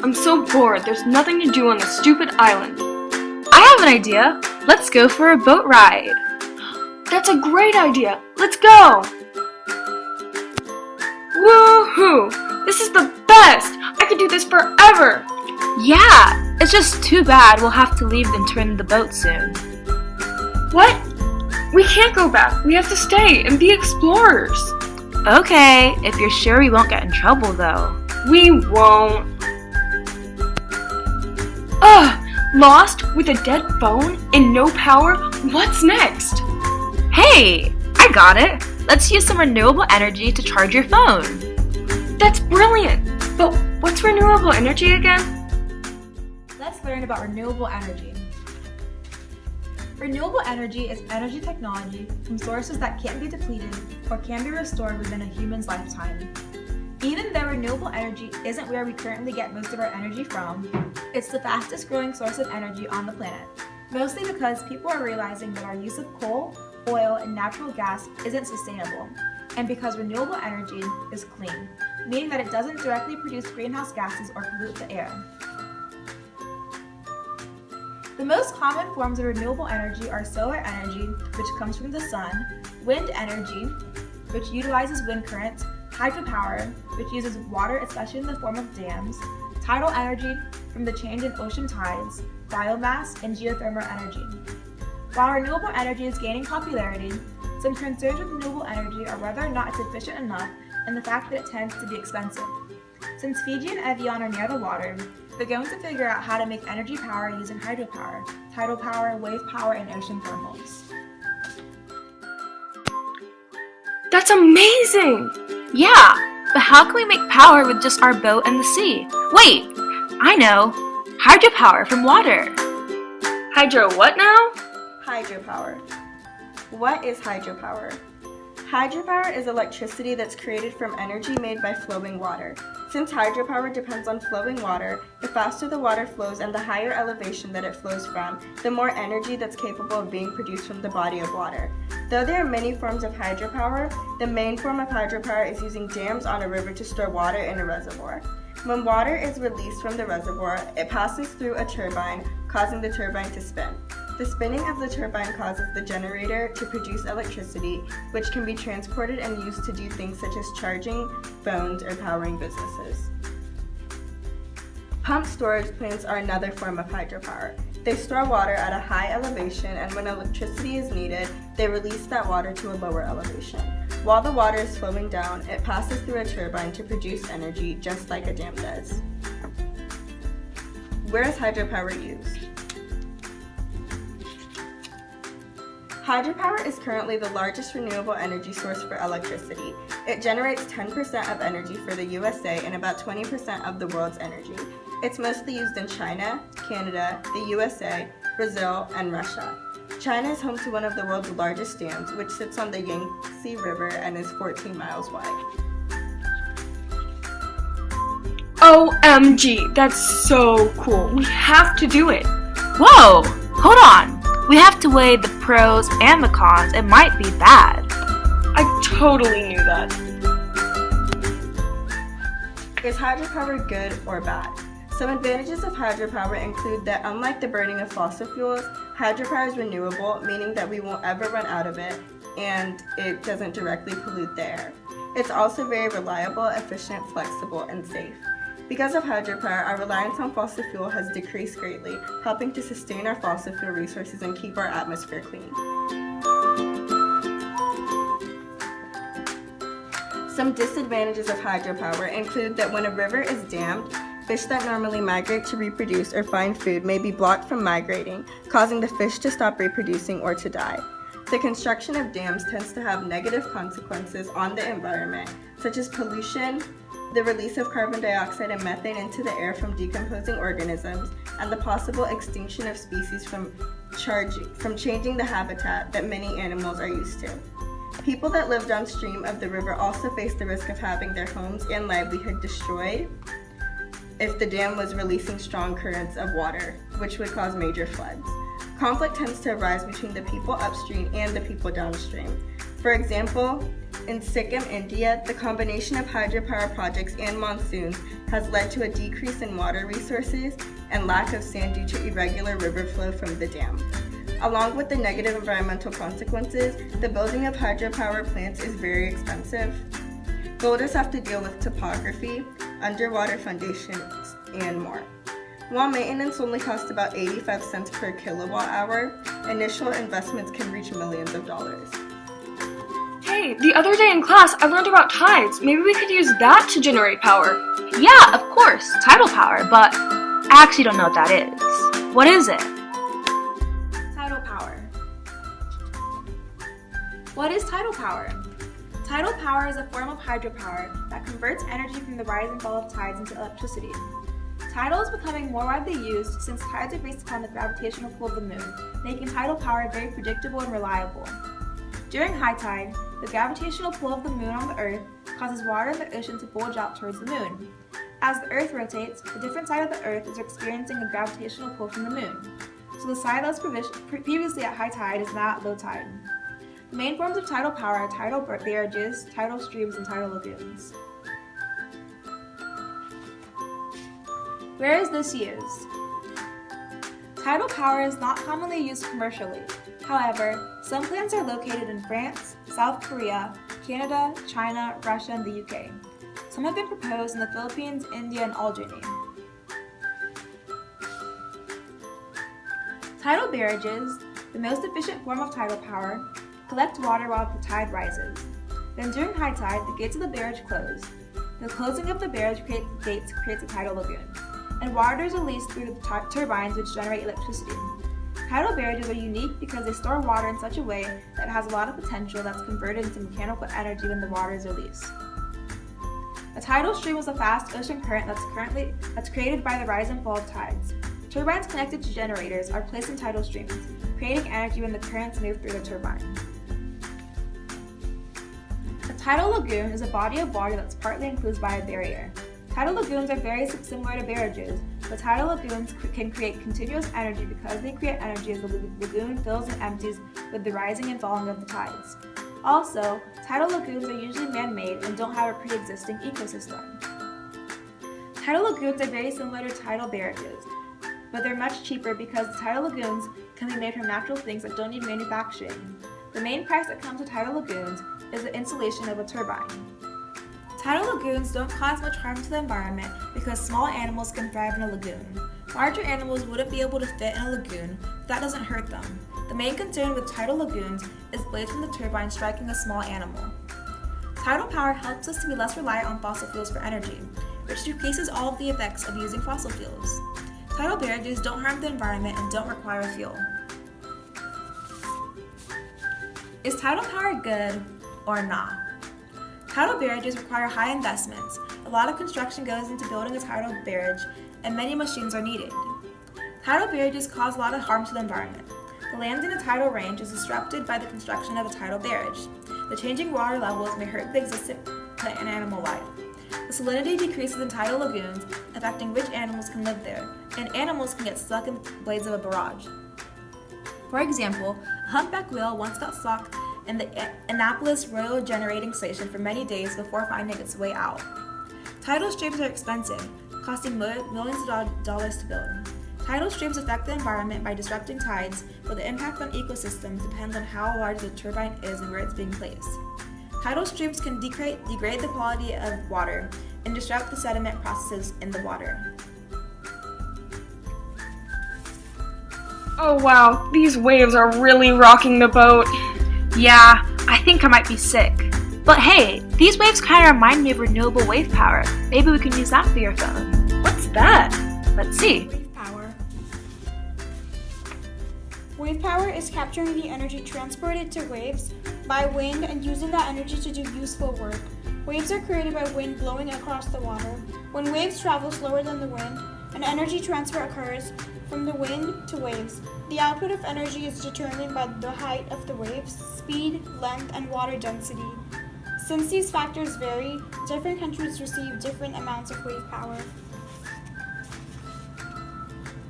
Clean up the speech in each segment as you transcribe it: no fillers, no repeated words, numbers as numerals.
I'm so bored. There's nothing to do on this stupid island. I have an idea. Let's go for a boat ride. That's a great idea. Let's go! Woohoo! This is the best! I could do this forever! Yeah, it's just too bad we'll have to leave and turn the boat soon. What? We can't go back. We have to stay and be explorers. Okay, if you're sure we won't get in trouble though. We won't. Lost with a dead phone and no power? What's next? Hey, I got it. Let's use some renewable energy to charge your phone. That's brilliant. But what's renewable energy again? Let's learn about renewable energy. Renewable energy is energy technology from sources that can't be depleted or can be restored within a human's lifetime. Even though renewable energy isn't where we currently get most of our energy from, it's the fastest growing source of energy on the planet, mostly because people are realizing that our use of coal, oil, and natural gas isn't sustainable, and because renewable energy is clean, meaning that it doesn't directly produce greenhouse gases or pollute the air. The most common forms of renewable energy are solar energy, which comes from the sun, wind energy, which utilizes wind currents, hydropower, which uses water, especially in the form of dams, tidal energy from the change in ocean tides, biomass, and geothermal energy. While renewable energy is gaining popularity, some concerns with renewable energy are whether or not it's efficient enough and the fact that it tends to be expensive. Since Fiji and Evian are near the water, they're going to figure out how to make energy power using hydropower, tidal power, wave power, and ocean thermals. That's amazing! Yeah, but how can we make power with just our boat and the sea? Wait, I know. Hydropower from water. Hydro what now? Hydropower. What is hydropower? Hydropower is electricity that's created from energy made by flowing water. Since hydropower depends on flowing water, the faster the water flows and the higher elevation that it flows from, the more energy that's capable of being produced from the body of water. Though there are many forms of hydropower, the main form of hydropower is using dams on a river to store water in a reservoir. When water is released from the reservoir, it passes through a turbine, causing the turbine to spin. The spinning of the turbine causes the generator to produce electricity, which can be transported and used to do things such as charging phones or powering businesses. Pumped storage plants are another form of hydropower. They store water at a high elevation, and when electricity is needed, they release that water to a lower elevation. While the water is flowing down, it passes through a turbine to produce energy, just like a dam does. Where is hydropower used? Hydropower is currently the largest renewable energy source for electricity. It generates 10% of energy for the USA and about 20% of the world's energy. It's mostly used in China, Canada, the USA, Brazil, and Russia. China is home to one of the world's largest dams, which sits on the Yangtze River and is 14 miles wide. OMG, that's so cool. We have to do it. Whoa, hold on. We have to weigh the pros and the cons. It might be bad. I totally knew that. Is hydropower good or bad? Some advantages of hydropower include that unlike the burning of fossil fuels, hydropower is renewable, meaning that we won't ever run out of it, and it doesn't directly pollute the air. It's also very reliable, efficient, flexible, and safe. Because of hydropower, our reliance on fossil fuel has decreased greatly, helping to sustain our fossil fuel resources and keep our atmosphere clean. Some disadvantages of hydropower include that when a river is dammed, fish that normally migrate to reproduce or find food may be blocked from migrating, causing the fish to stop reproducing or to die. The construction of dams tends to have negative consequences on the environment, such as pollution, the release of carbon dioxide and methane into the air from decomposing organisms, and the possible extinction of species from changing the habitat that many animals are used to. People that live downstream of the river also face the risk of having their homes and livelihood destroyed if the dam was releasing strong currents of water, which would cause major floods. Conflict tends to arise between the people upstream and the people downstream. For example, in Sikkim, India, the combination of hydropower projects and monsoons has led to a decrease in water resources and lack of sand due to irregular river flow from the dam. Along with the negative environmental consequences, the building of hydropower plants is very expensive. Builders have to deal with topography, underwater foundations, and more. While maintenance only costs about 85 cents per kilowatt hour, initial investments can reach millions of dollars. Hey, the other day in class, I learned about tides. Maybe we could use that to generate power. Yeah, of course, tidal power, but I actually don't know what that is. What is it? Tidal power. What is tidal power? Tidal power is a form of hydropower that converts energy from the rise and fall of tides into electricity. Tidal is becoming more widely used since tides are based upon the gravitational pull of the moon, making tidal power very predictable and reliable. During high tide, the gravitational pull of the moon on the Earth causes water in the ocean to bulge out towards the moon. As the Earth rotates, a different side of the Earth is experiencing a gravitational pull from the moon. So the side that was previously at high tide is now at low tide. The main forms of tidal power are tidal barrages, tidal streams, and tidal lagoons. Where is this used? Tidal power is not commonly used commercially. However, some plants are located in France, South Korea, Canada, China, Russia, and the UK. Some have been proposed in the Philippines, India, and Algeria. Tidal barrages, the most efficient form of tidal power, collect water while the tide rises. Then during high tide, the gates of the barrage close. The closing of the barrage gates creates a tidal lagoon, and water is released through the turbines which generate electricity. Tidal barrages are unique because they store water in such a way that it has a lot of potential that's converted into mechanical energy when the water is released. A tidal stream is a fast ocean current that's created by the rise and fall of tides. Turbines connected to generators are placed in tidal streams, creating energy when the currents move through the turbine. A tidal lagoon is a body of water that's partly enclosed by a barrier. Tidal lagoons are very similar to barrages, but tidal lagoons can create continuous energy because they create energy as the lagoon fills and empties with the rising and falling of the tides. Also, tidal lagoons are usually man-made and don't have a pre-existing ecosystem. Tidal lagoons are very similar to tidal barrages, but they're much cheaper because the tidal lagoons can be made from natural things that don't need manufacturing. The main price that comes with tidal lagoons is the installation of a turbine. Tidal lagoons don't cause much harm to the environment because small animals can thrive in a lagoon. Larger animals wouldn't be able to fit in a lagoon, but that doesn't hurt them. The main concern with tidal lagoons is blades from the turbine striking a small animal. Tidal power helps us to be less reliant on fossil fuels for energy, which decreases all of the effects of using fossil fuels. Tidal barrages don't harm the environment and don't require fuel. Is tidal power good or not? Tidal barrages require high investments. A lot of construction goes into building a tidal barrage, and many machines are needed. Tidal barrages cause a lot of harm to the environment. The land in a tidal range is disrupted by the construction of a tidal barrage. The changing water levels may hurt the existing plant and animal life. The salinity decreases in tidal lagoons, affecting which animals can live there, and animals can get stuck in the blades of a barrage. For example, a humpback whale once got stuck in the Annapolis Royal Generating Station for many days before finding its way out. Tidal streams are expensive, costing millions of dollars to build. Tidal streams affect the environment by disrupting tides, but the impact on ecosystems depends on how large the turbine is and where it's being placed. Tidal streams can degrade the quality of water and disrupt the sediment processes in the water. Oh wow, these waves are really rocking the boat. Yeah, I think I might be sick. But hey, these waves kind of remind me of renewable wave power. Maybe we can use that for your phone. What's that? Let's see. Wave power. Wave power is capturing the energy transported to waves by wind and using that energy to do useful work. Waves are created by wind blowing across the water. When waves travel slower than the wind, an energy transfer occurs from the wind to waves. The output of energy is determined by the height of the waves, speed, length, and water density. Since these factors vary, different countries receive different amounts of wave power.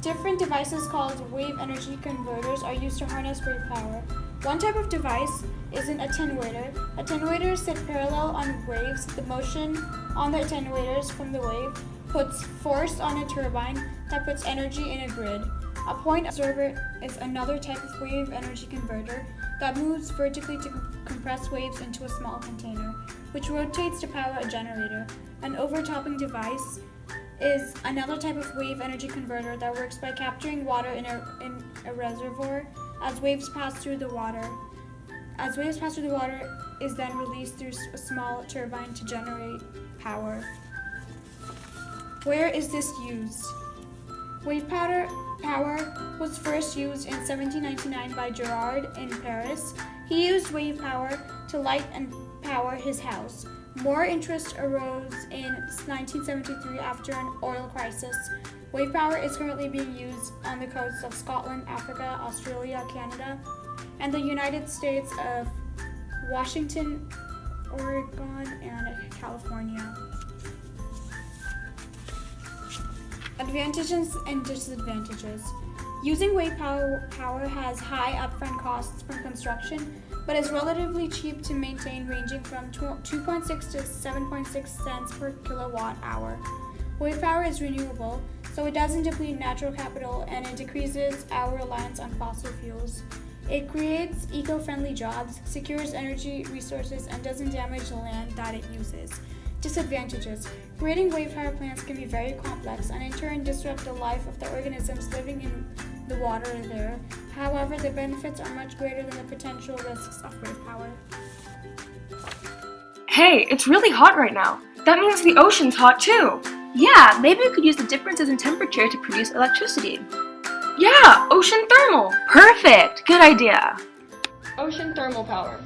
Different devices called wave energy converters are used to harness wave power. One type of device is an attenuator. Attenuators sit parallel on waves. The motion on the attenuators from the wave puts force on a turbine that puts energy in a grid. A point absorber is another type of wave energy converter that moves vertically to compress waves into a small container, which rotates to power a generator. An overtopping device is another type of wave energy converter that works by capturing water in a reservoir as waves pass through the water. As waves pass through the water is then released through a small turbine to generate power. Where is this used? Wave power was first used in 1799 by Girard in Paris. He used wave power to light and power his house. More interest arose in 1973 after an oil crisis. Wave power is currently being used on the coasts of Scotland, Africa, Australia, Canada, and the United States of Washington, Oregon, and California. Advantages and disadvantages. Using wave power has high upfront costs from construction, but is relatively cheap to maintain, ranging from 2.6 to 7.6 cents per kilowatt hour. Wave power is renewable, so it doesn't deplete natural capital and it decreases our reliance on fossil fuels. It creates eco-friendly jobs, secures energy resources, and doesn't damage the land that it uses. Disadvantages. Creating wave power plants can be very complex and in turn disrupt the life of the organisms living in the water there. However, the benefits are much greater than the potential risks of wave power. Hey, it's really hot right now. That means the ocean's hot too. Yeah, maybe we could use the differences in temperature to produce electricity. Yeah, ocean thermal. Perfect! Good idea. Ocean thermal power.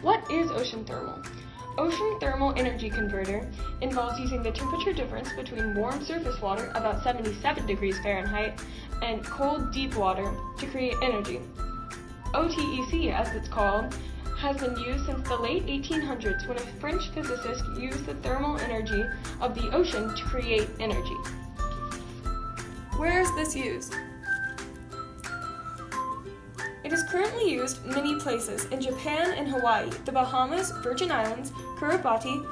What is ocean thermal? Ocean thermal energy converter involves using the temperature difference between warm surface water, about 77 degrees Fahrenheit, and cold deep water to create energy. OTEC, as it's called, has been used since the late 1800s when a French physicist used the thermal energy of the ocean to create energy. Where is this used? It is currently used many places. In Japan and Hawaii, the Bahamas, Virgin Islands, Kiribati,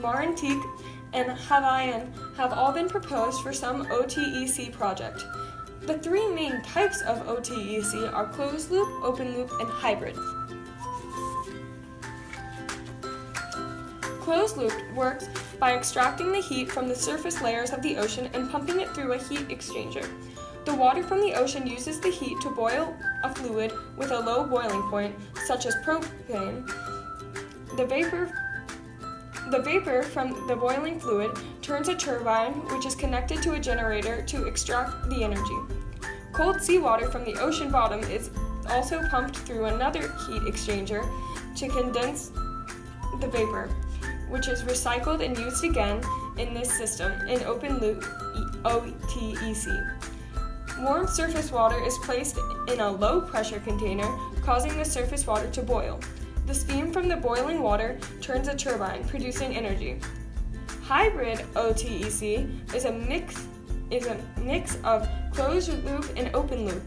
Martinique, and Hawaiian have all been proposed for some OTEC project. The three main types of OTEC are closed loop, open loop, and hybrid. Closed loop works by extracting the heat from the surface layers of the ocean and pumping it through a heat exchanger. The water from the ocean uses the heat to boil a fluid with a low boiling point, such as propane. The vapor from the boiling fluid turns a turbine, which is connected to a generator to extract the energy. Cold seawater from the ocean bottom is also pumped through another heat exchanger to condense the vapor, which is recycled and used again in this system in open loop OTEC. Warm surface water is placed in a low pressure container, causing the surface water to boil. The steam from the boiling water turns a turbine, producing energy. Hybrid OTEC is a mix of closed loop and open loop.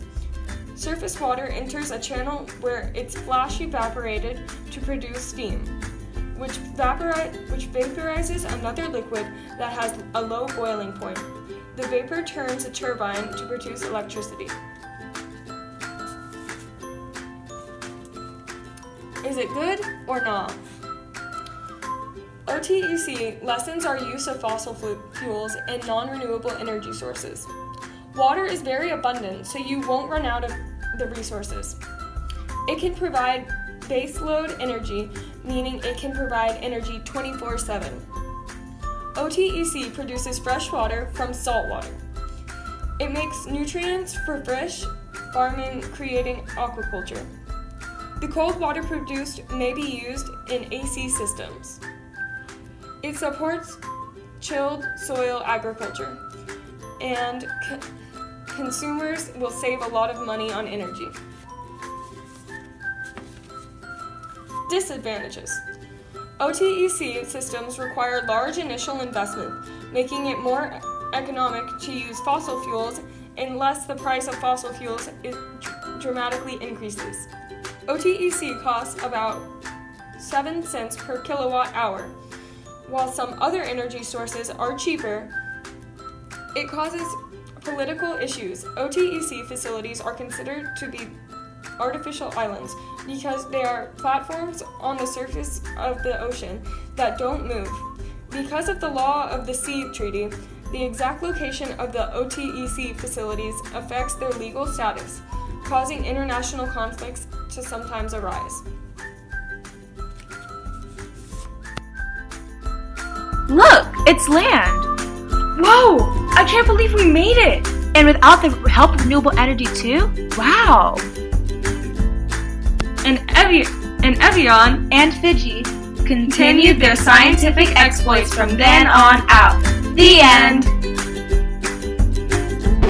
Surface water enters a channel where it's flash evaporated to produce steam, which vaporizes another liquid that has a low boiling point. The vapor turns a turbine to produce electricity. Is it good or not? OTEC lessens our use of fossil fuels and non-renewable energy sources. Water is very abundant, so you won't run out of the resources. It can provide baseload energy, meaning it can provide energy 24/7. OTEC produces fresh water from salt water. It makes nutrients for fish farming, creating aquaculture. The cold water produced may be used in AC systems. It supports chilled soil agriculture, and consumers will save a lot of money on energy. Disadvantages. OTEC systems require large initial investment, making it more economic to use fossil fuels unless the price of fossil fuels dramatically increases. OTEC costs about 7 cents per kilowatt hour. While some other energy sources are cheaper, it causes political issues. OTEC facilities are considered to be artificial islands because they are platforms on the surface of the ocean that don't move. Because of the law of the sea treaty, the exact location of the OTEC facilities affects their legal status, causing international conflicts to sometimes arise. Look, it's land! Whoa! I can't believe we made it! And without the help of renewable energy too? Wow! And Evian and Fiji continued their scientific exploits from then on out. The end!